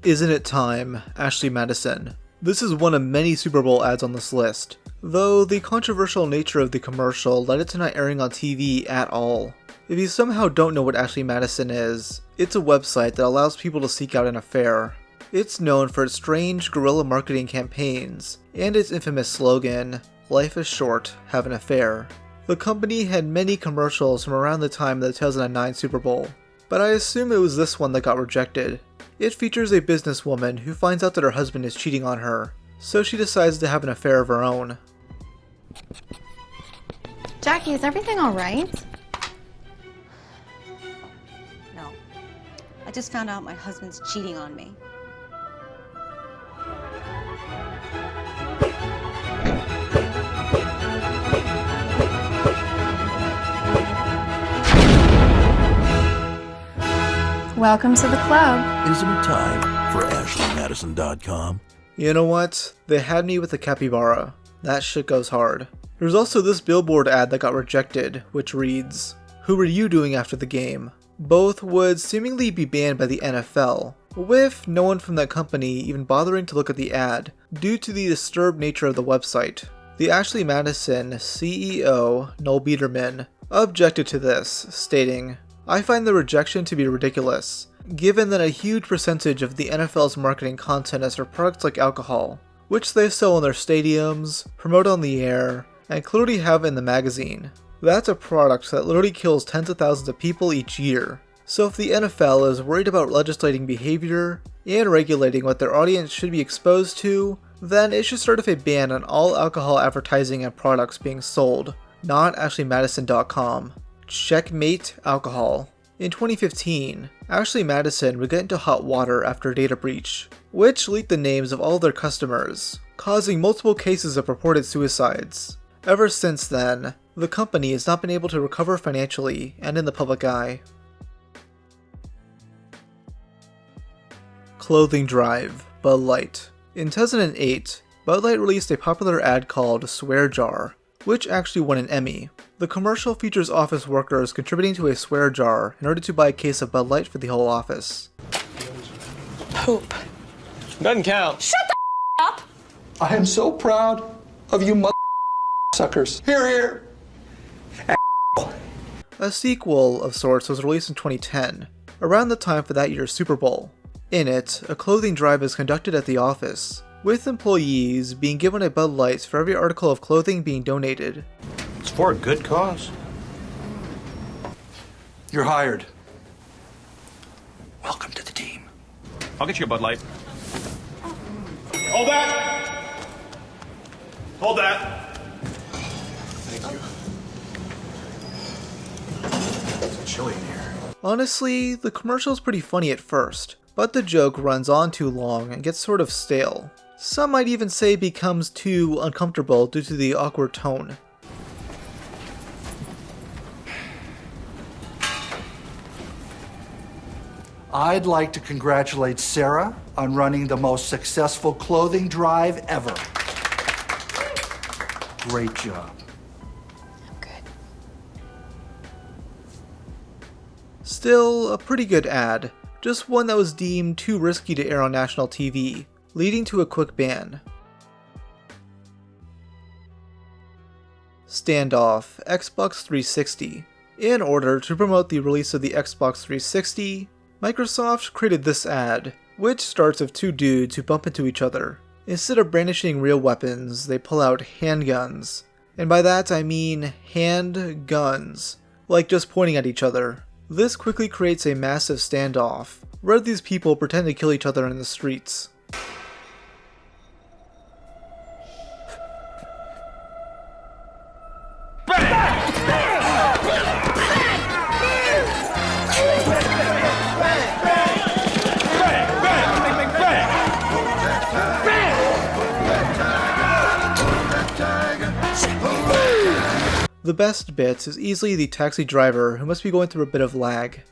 Isn't it time, Ashley Madison? This is one of many Super Bowl ads on this list, though the controversial nature of the commercial led it to not airing on TV at all. If you somehow don't know what Ashley Madison is, it's a website that allows people to seek out an affair. It's known for its strange guerrilla marketing campaigns and its infamous slogan, "Life is short, have an affair." The company had many commercials from around the time of the 2009 Super Bowl, but I assume it was this one that got rejected. It features a businesswoman who finds out that her husband is cheating on her, so she decides to have an affair of her own. Jackie, is everything all right? No. I just found out my husband's cheating on me. Welcome to the club. Isn't it time for AshleyMadison.com? You know what? They had me with the capybara. That shit goes hard. There's also this billboard ad that got rejected, which reads, "Who were you doing after the game?" Both would seemingly be banned by the NFL, with no one from that company even bothering to look at the ad due to the disturbed nature of the website. The Ashley Madison CEO, Noel Biederman, objected to this, stating, "I find the rejection to be ridiculous, given that a huge percentage of the NFL's marketing content is for products like alcohol, which they sell in their stadiums, promote on the air, and clearly have in the magazine. That's a product that literally kills tens of thousands of people each year. So if the NFL is worried about legislating behavior and regulating what their audience should be exposed to, then it should start with a ban on all alcohol advertising and products being sold, not AshleyMadison.com. Checkmate alcohol." In 2015, Ashley Madison would get into hot water after a data breach, which leaked the names of all their customers, causing multiple cases of purported suicides. Ever since then, the company has not been able to recover financially and in the public eye. Clothing drive, Bud Light. In 2008, Bud Light released a popular ad called Swear Jar, which actually won an Emmy. The commercial features office workers contributing to a swear jar in order to buy a case of Bud Light for the whole office. Poop. Doesn't count. Shut the up! I am so proud of you suckers. Here, here. A sequel of sorts was released in 2010, around the time for that year's Super Bowl. In it, a clothing drive is conducted at the office, with employees being given a Bud Light for every article of clothing being donated. It's for a good cause. You're hired. Welcome to the team. I'll get you a Bud Light. Hold that! Hold that! Thank you. It's chilly in here. Honestly, the commercial's pretty funny at first, but the joke runs on too long and gets sort of stale. Some might even say it becomes too uncomfortable due to the awkward tone. I'd like to congratulate Sarah on running the most successful clothing drive ever. Great job. I'm good. Still, a pretty good ad, just one that was deemed too risky to air on national TV, leading to a quick ban. Standoff Xbox 360. In order to promote the release of the Xbox 360, Microsoft created this ad, which starts with two dudes who bump into each other. Instead of brandishing real weapons, they pull out handguns. And by that I mean hand guns, like just pointing at each other. This quickly creates a massive standoff, where these people pretend to kill each other in the streets. The best bit is easily the taxi driver who must be going through a bit of lag.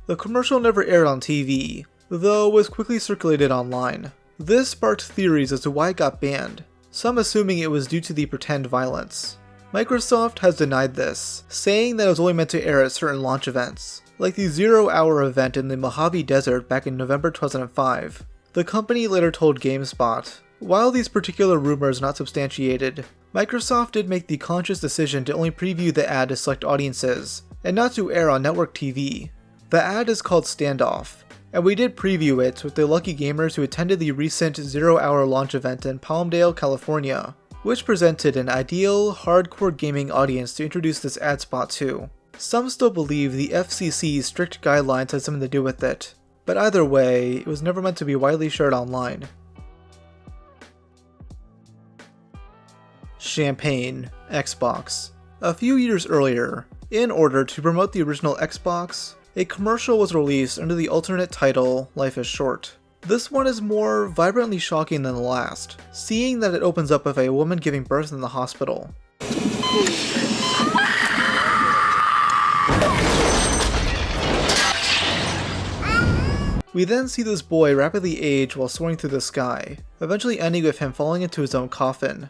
The commercial never aired on TV, though was quickly circulated online. This sparked theories as to why it got banned, some assuming it was due to the pretend violence. Microsoft has denied this, saying that it was only meant to air at certain launch events, like the 0-hour event in the Mojave Desert back in November 2005. The company later told GameSpot, while these particular rumors are not substantiated, Microsoft did make the conscious decision to only preview the ad to select audiences, and not to air on network TV. The ad is called Standoff, and we did preview it with the lucky gamers who attended the recent 0-hour launch event in Palmdale, California, which presented an ideal, hardcore gaming audience to introduce this ad spot to. Some still believe the FCC's strict guidelines had something to do with it, but either way, it was never meant to be widely shared online. Champagne, Xbox. A few years earlier, in order to promote the original Xbox, a commercial was released under the alternate title, Life is Short. This one is more vibrantly shocking than the last, seeing that it opens up with a woman giving birth in the hospital. We then see this boy rapidly age while soaring through the sky, eventually ending with him falling into his own coffin.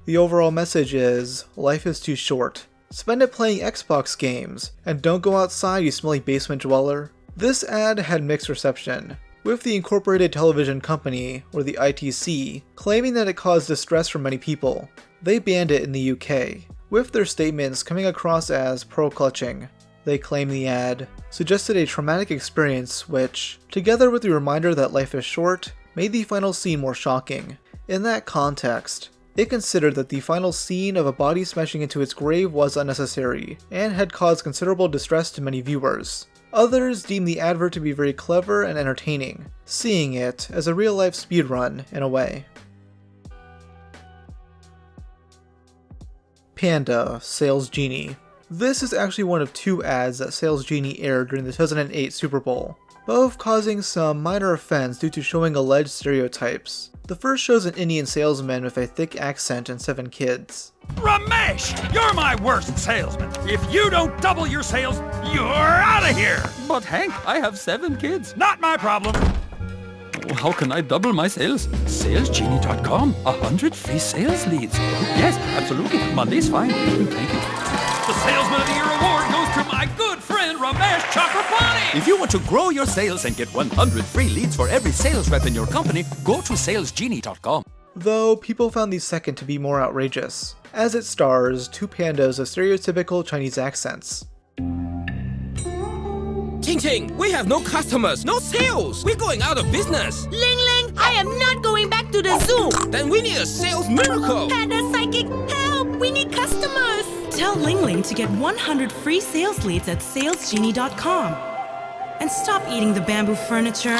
The overall message is, life is too short. Spend it playing Xbox games, and don't go outside, you smelly basement dweller. This ad had mixed reception, with the Incorporated Television Company, or the ITC, claiming that it caused distress for many people. They banned it in the UK, with their statements coming across as pearl-clutching. They claim the ad suggested a traumatic experience which, together with the reminder that life is short, made the final scene more shocking. In that context, it considered that the final scene of a body smashing into its grave was unnecessary, and had caused considerable distress to many viewers. Others deemed the advert to be very clever and entertaining, seeing it as a real-life speedrun in a way. Panda, SalesGenie. This is actually one of two ads that SalesGenie aired during the 2008 Super Bowl, both causing some minor offense due to showing alleged stereotypes. The first shows an Indian salesman with a thick accent and 7 kids. Ramesh, you're my worst salesman. If you don't double your sales, you're out of here. But Hank, I have 7 kids. Not my problem. How can I double my sales? SalesGenie.com. 100 free sales leads. Yes, absolutely. Monday's fine. Thank you. The Salesman of the Year award goes to my good friend Ramesh Chakrabarti. If you want to grow your sales and get 100 free leads for every sales rep in your company, go to SalesGenie.com. Though people found the second to be more outrageous, as it stars 2 pandas with stereotypical Chinese accents. Ting Ting, we have no customers, no sales. We're going out of business. Ling Ling, I am not going back to the zoo. Then we need a sales miracle. Panda Psychic, help! We need customers. Tell Ling Ling to get 100 free sales leads at SalesGenie.com. And stop eating the bamboo furniture.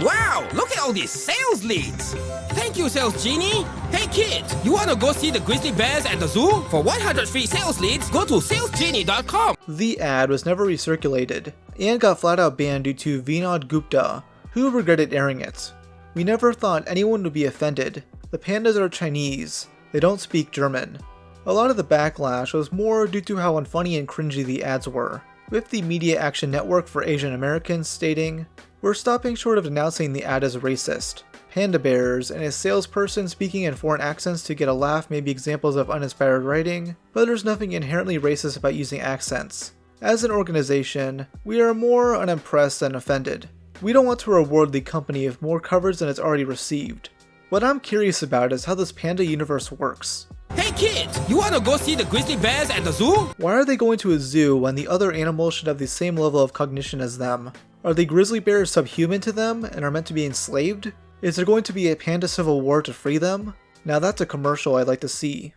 Wow, look at all these sales leads. Thank you, SalesGenie. Hey kids, you wanna go see the grizzly bears at the zoo? For 100 free sales leads, go to SalesGenie.com. The ad was never recirculated, and got flat out banned due to Vinod Gupta, who regretted airing it. We never thought anyone would be offended. The pandas are Chinese, they don't speak German. A lot of the backlash was more due to how unfunny and cringy the ads were, with the Media Action Network for Asian Americans stating, "We're stopping short of denouncing the ad as racist. Panda bears and a salesperson speaking in foreign accents to get a laugh may be examples of uninspired writing, but there's nothing inherently racist about using accents. As an organization, we are more unimpressed than offended. We don't want to reward the company with more coverage than it's already received. What I'm curious about is how this panda universe works. Hey kids, you wanna go see the grizzly bears at the zoo? Why are they going to a zoo when the other animals should have the same level of cognition as them? Are the grizzly bears subhuman to them and are meant to be enslaved? Is there going to be a panda civil war to free them? Now that's a commercial I'd like to see."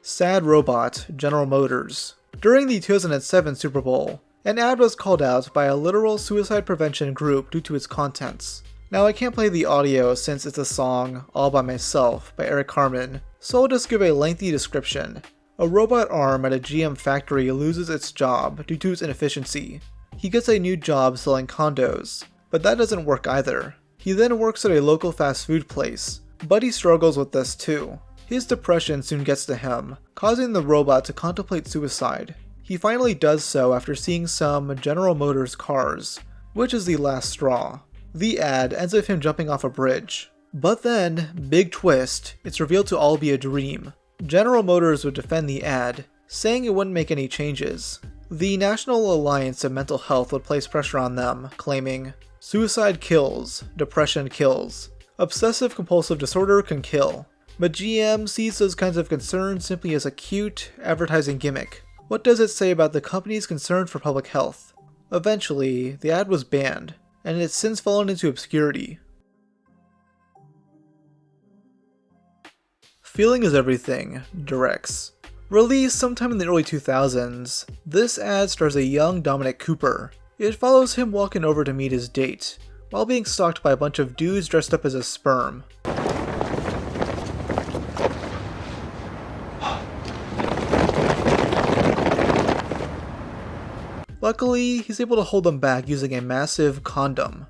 Sad Robot, General Motors. During the 2007 Super Bowl, an ad was called out by a literal suicide prevention group due to its contents. Now I can't play the audio since it's a song, All By Myself, by Eric Carmen, so I'll just give a lengthy description. A robot arm at a GM factory loses its job due to its inefficiency. He gets a new job selling condos, but that doesn't work either. He then works at a local fast food place, but he struggles with this too. His depression soon gets to him, causing the robot to contemplate suicide. He finally does so after seeing some General Motors cars, which is the last straw. The ad ends with him jumping off a bridge. But then, big twist, it's revealed to all be a dream. General Motors would defend the ad, saying it wouldn't make any changes. The National Alliance of Mental Health would place pressure on them, claiming, "Suicide kills, depression kills, obsessive-compulsive disorder can kill." But GM sees those kinds of concerns simply as a cute, advertising gimmick. What does it say about the company's concern for public health? Eventually, the ad was banned, and it's since fallen into obscurity. Feeling is Everything, Durex. Released sometime in the early 2000s, this ad stars a young Dominic Cooper. It follows him walking over to meet his date, while being stalked by a bunch of dudes dressed up as a sperm. Luckily, he's able to hold them back using a massive condom.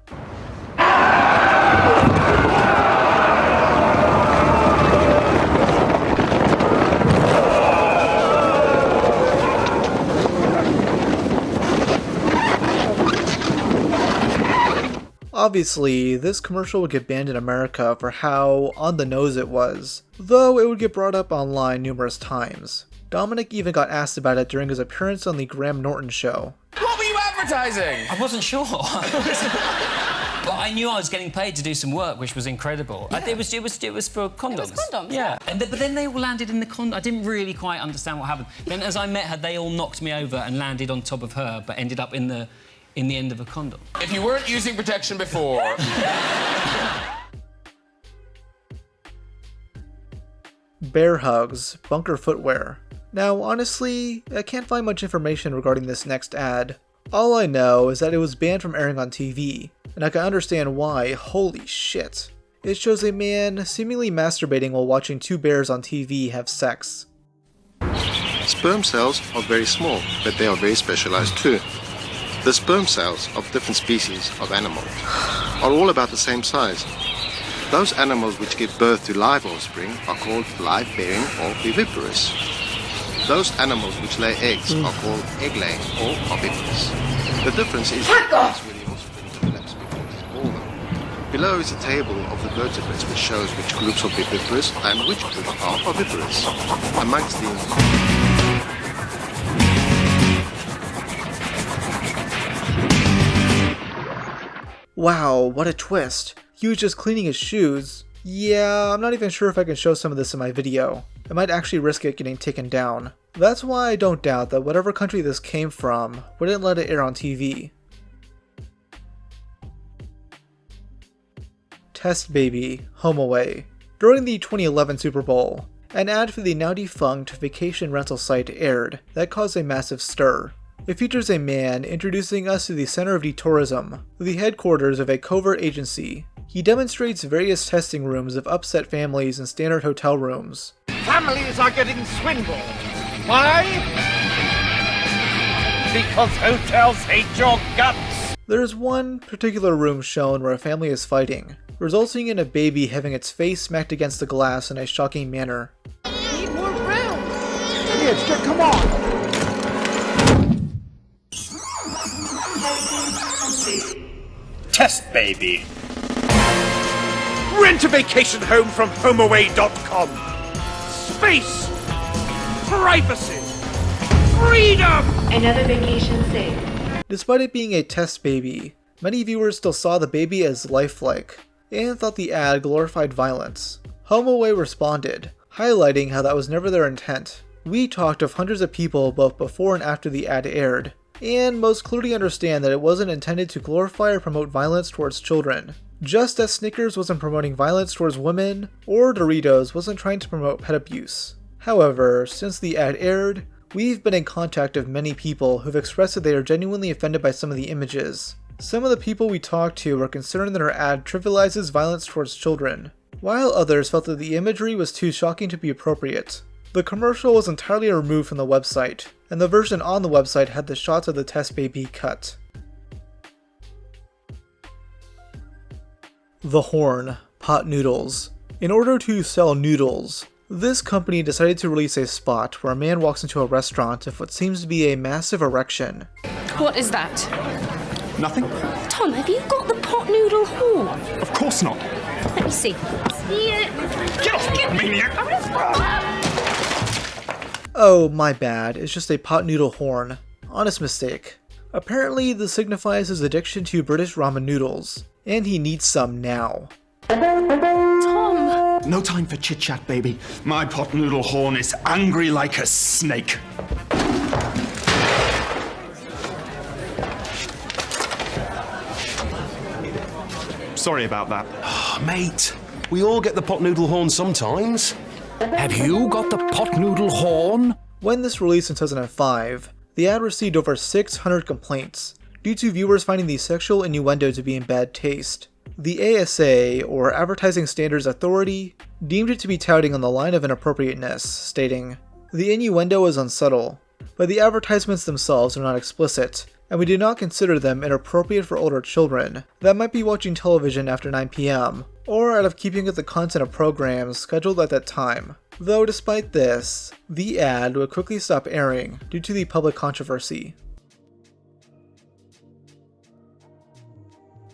Obviously, this commercial would get banned in America for how on the nose it was, though it would get brought up online numerous times. Dominic even got asked about it during his appearance on the Graham Norton show. What were you advertising? I wasn't sure. But I knew I was getting paid to do some work, which was incredible. Yeah. It was for condoms. It was condoms, yeah. But then they all landed in the condom. I didn't really quite understand what happened. Then as I met her, they all knocked me over and landed on top of her, but ended up in the end of a condom. If you weren't using protection before... Bear Hugs, Bunker Footwear. Now, honestly, I can't find much information regarding this next ad. All I know is that it was banned from airing on TV, and I can understand why. Holy shit. It shows a man seemingly masturbating while watching two bears on TV have sex. Sperm cells are very small, but they are very specialized too. The sperm cells of different species of animals are all about the same size. Those animals which give birth to live offspring are called live-bearing or viviparous. Those animals which lay eggs are called egg-laying or oviparous. The difference is when the offspring develops before it is born. Below is a table of the vertebrates which shows which groups are viviparous and which groups are oviparous. Amongst the Wow, what a twist. He was just cleaning his shoes. Yeah, I'm not even sure if I can show some of this in my video. I might actually risk it getting taken down. That's why I don't doubt that whatever country this came from wouldn't let it air on TV. Test Baby, HomeAway. During the 2011 Super Bowl, an ad for the now defunct vacation rental site aired that caused a massive stir. It features a man introducing us to the center of the tourism, the headquarters of a covert agency. He demonstrates various testing rooms of upset families and standard hotel rooms. Families are getting swindled. Why? Because hotels hate your guts. There's one particular room shown where a family is fighting, resulting in a baby having its face smacked against the glass in a shocking manner. Need more room. Kids, come on. Test Baby. Rent a vacation home from HomeAway.com. Space. Privacy. Freedom. Another vacation saved. Despite it being a test baby, many viewers still saw the baby as lifelike, and thought the ad glorified violence. HomeAway responded, highlighting how that was never their intent. We talked to hundreds of people both before and after the ad aired, and most clearly understand that it wasn't intended to glorify or promote violence towards children. Just as Snickers wasn't promoting violence towards women, or Doritos wasn't trying to promote pet abuse. However, since the ad aired, we've been in contact with many people who've expressed that they are genuinely offended by some of the images. Some of the people we talked to were concerned that our ad trivializes violence towards children, while others felt that the imagery was too shocking to be appropriate. The commercial was entirely removed from the website, and the version on the website had the shots of the test baby cut. The Horn, pot noodles. In order to sell noodles, this company decided to release a spot where a man walks into a restaurant with what seems to be a massive erection. What is that? Nothing? Tom, have you got the pot noodle horn? Of course not. Let me see. Get off, maniac! Oh, my bad, it's just a pot noodle horn. Honest mistake. Apparently, this signifies his addiction to British ramen noodles, and he needs some now. Tom! No time for chit-chat, baby. My pot noodle horn is angry like a snake. Sorry about that. Oh, mate, we all get the pot noodle horn sometimes. Have you got the pot noodle horn? When this released in 2005, the ad received over 600 complaints, due to viewers finding the sexual innuendo to be in bad taste. The ASA, or Advertising Standards Authority, deemed it to be touting on the line of inappropriateness, stating, "The innuendo is unsubtle, but the advertisements themselves are not explicit, and we do not consider them inappropriate for older children that might be watching television after 9 p.m., or out of keeping with the content of programs scheduled at that time." Though despite this, the ad would quickly stop airing due to the public controversy.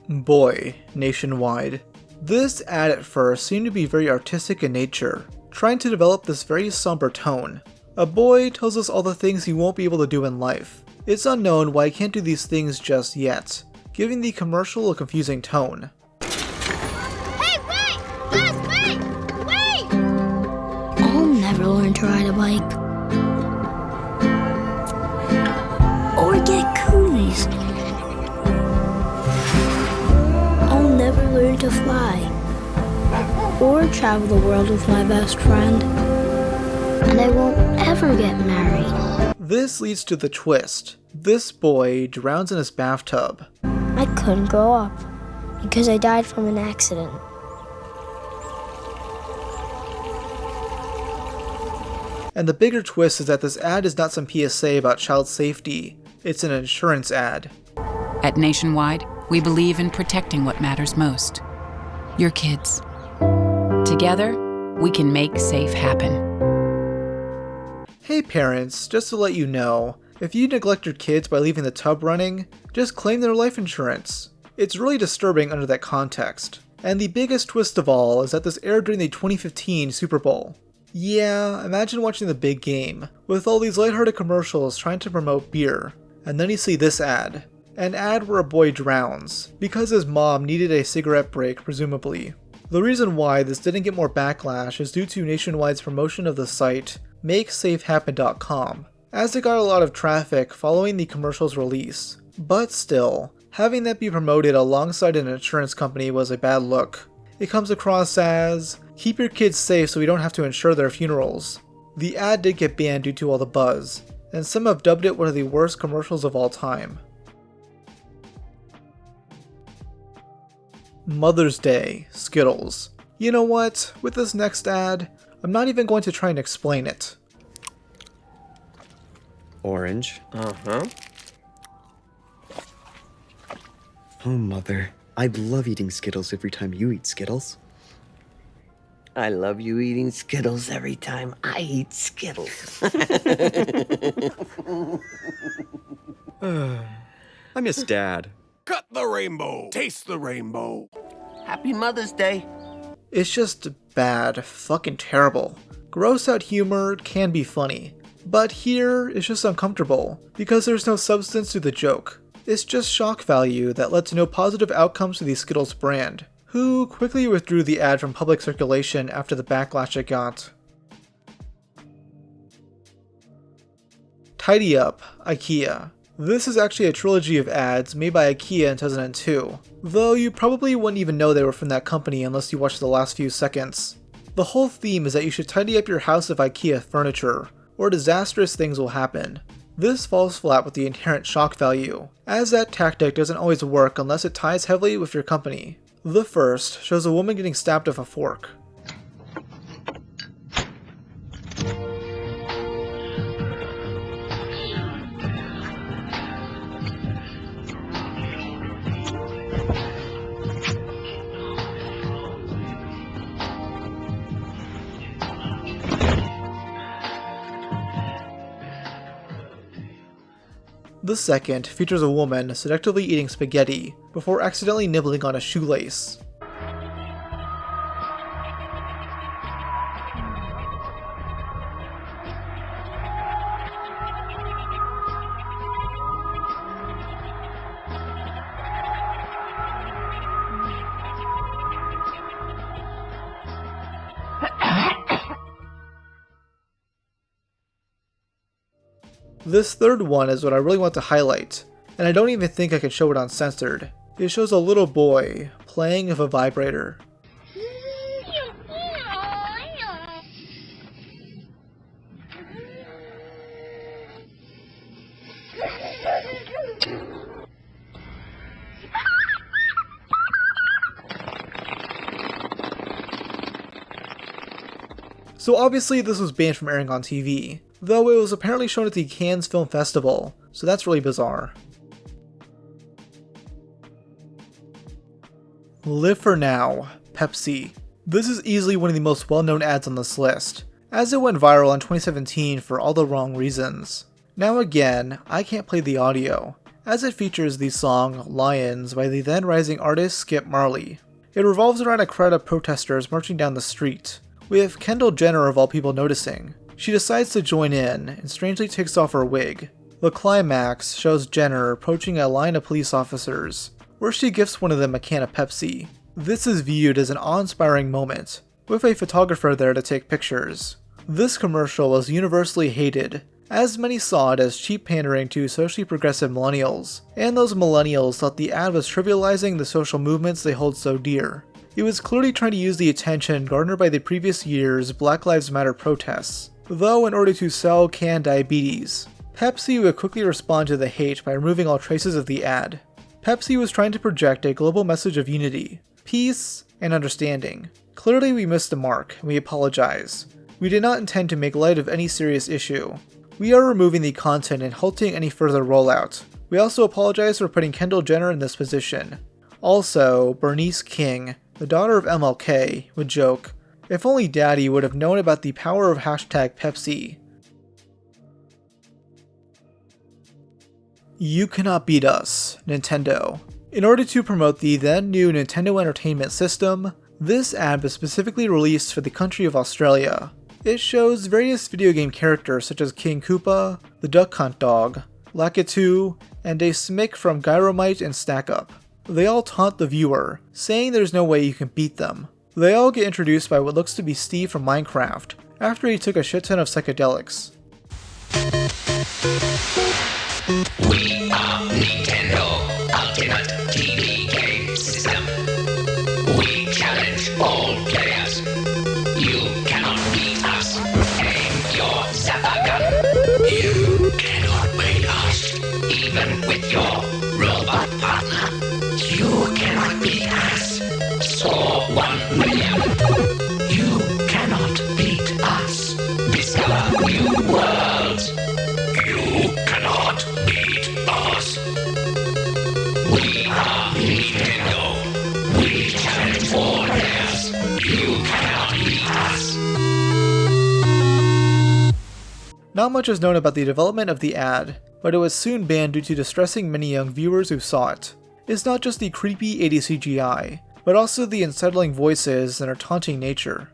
Boy, nationwide. This ad at first seemed to be very artistic in nature, trying to develop this very somber tone. A boy tells us all the things he won't be able to do in life. It's unknown why he can't do these things just yet, giving the commercial a confusing tone. Hey, wait! Guys, wait! I'll never learn to ride a bike. Or get coolies. I'll never learn to fly. Or travel the world with my best friend. And I won't ever get married. This leads to the twist. This boy drowns in his bathtub. I couldn't grow up because I died from an accident. And the bigger twist is that this ad is not some PSA about child safety. It's an insurance ad. At Nationwide, we believe in protecting what matters most. Your kids. Together, we can make safe happen. Hey parents, just to let you know, if you neglect your kids by leaving the tub running, just claim their life insurance. It's really disturbing under that context. And the biggest twist of all is that this aired during the 2015 Super Bowl. Yeah, imagine watching the big game, with all these lighthearted commercials trying to promote beer, and then you see this ad. An ad where a boy drowns, because his mom needed a cigarette break, presumably. The reason why this didn't get more backlash is due to Nationwide's promotion of the site MakeSafeHappen.com, as it got a lot of traffic following the commercial's release. But still, having that be promoted alongside an insurance company was a bad look. It comes across as, keep your kids safe so we don't have to insure their funerals. The ad did get banned due to all the buzz, and some have dubbed it one of the worst commercials of all time. Mother's Day, Skittles. You know what, with this next ad, I'm not even going to try and explain it. Orange. Uh-huh. Oh, Mother. I love eating Skittles every time you eat Skittles. I love you eating Skittles every time I eat Skittles. I miss Dad. Cut the rainbow. Taste the rainbow. Happy Mother's Day. It's just bad, fucking terrible. Gross out humor can be funny, but here it's just uncomfortable because there's no substance to the joke. It's just shock value that led to no positive outcomes to the Skittles brand, who quickly withdrew the ad from public circulation after the backlash it got. Tidy Up, Ikea. This is actually a trilogy of ads made by Ikea in 2002, though you probably wouldn't even know they were from that company unless you watched the last few seconds. The whole theme is that you should tidy up your house of Ikea furniture, or disastrous things will happen. This falls flat with the inherent shock value, as that tactic doesn't always work unless it ties heavily with your company. The first shows a woman getting stabbed with a fork. The second features a woman seductively eating spaghetti before accidentally nibbling on a shoelace. This third one is what I really want to highlight, and I don't even think I can show it uncensored. It shows a little boy playing with a vibrator. So obviously this was banned from airing on TV, though it was apparently shown at the Cannes Film Festival, so that's really bizarre. Live for Now, Pepsi. This is easily one of the most well-known ads on this list, as it went viral in 2017 for all the wrong reasons. Now again, I can't play the audio, as it features the song Lions by the then rising artist Skip Marley. It revolves around a crowd of protesters marching down the street, with Kendall Jenner of all people noticing. She decides to join in, and strangely takes off her wig. The climax shows Jenner approaching a line of police officers, where she gifts one of them a can of Pepsi. This is viewed as an awe-inspiring moment, with a photographer there to take pictures. This commercial was universally hated, as many saw it as cheap pandering to socially progressive millennials, and those millennials thought the ad was trivializing the social movements they hold so dear. It was clearly trying to use the attention garnered by the previous year's Black Lives Matter protests, though in order to sell canned diabetes. Pepsi would quickly respond to the hate by removing all traces of the ad. Pepsi was trying to project a global message of unity, peace, and understanding. Clearly we missed the mark, and we apologize. We did not intend to make light of any serious issue. We are removing the content and halting any further rollout. We also apologize for putting Kendall Jenner in this position. Also, Bernice King, the daughter of MLK, would joke, "If only Daddy would have known about the power of #Pepsi." You cannot beat us, Nintendo. In order to promote the then new Nintendo Entertainment System, this ad was specifically released for the country of Australia. It shows various video game characters such as King Koopa, the Duck Hunt Dog, Lakitu, and a Smick from Gyromite and Stack Up. They all taunt the viewer, saying there's no way you can beat them. They all get introduced by what looks to be Steve from Minecraft, after he took a shit ton of psychedelics. We are Nintendo Ultimate TV Game System. We challenge all players. You cannot beat us. Aim your zapper gun. You cannot beat us, even with your robot partner. You cannot beat us. Score 1 million. You cannot beat us. Discover new worlds. You cannot beat us. We are Nintendo. We challenge all players. You cannot beat us. Not much is known about the development of the ad, but it was soon banned due to distressing many young viewers who saw it. It's not just the creepy 80s CGI, but also the unsettling voices and their taunting nature.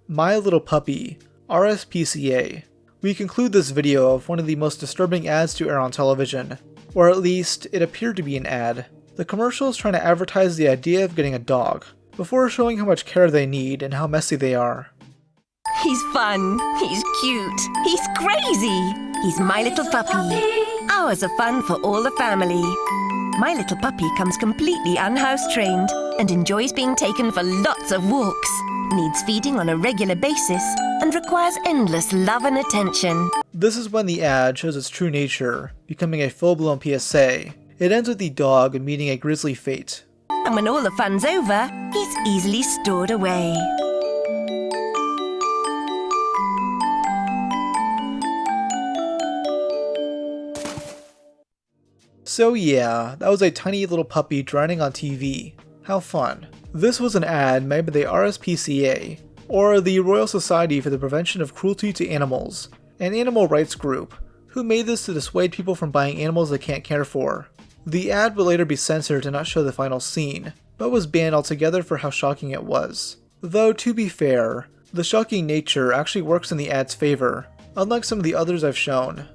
My Little Puppy, RSPCA. We conclude this video of one of the most disturbing ads to air on television, or at least it appeared to be an ad. The commercial is trying to advertise the idea of getting a dog, before showing how much care they need and how messy they are. He's fun, he's cute, he's crazy. He's My Little Puppy. Hours of fun for all the family. My Little Puppy comes completely unhouse trained and enjoys being taken for lots of walks. Needs feeding on a regular basis and requires endless love and attention. This is when the ad shows its true nature, becoming a full-blown PSA. It ends with the dog meeting a grisly fate. And when all the fun's over, he's easily stored away. So yeah, that was a tiny little puppy drowning on TV. How fun. This was an ad made by the RSPCA, or the Royal Society for the Prevention of Cruelty to Animals, an animal rights group, who made this to dissuade people from buying animals they can't care for. The ad would later be censored to not show the final scene, but was banned altogether for how shocking it was. Though, to be fair, the shocking nature actually works in the ad's favor, unlike some of the others I've shown.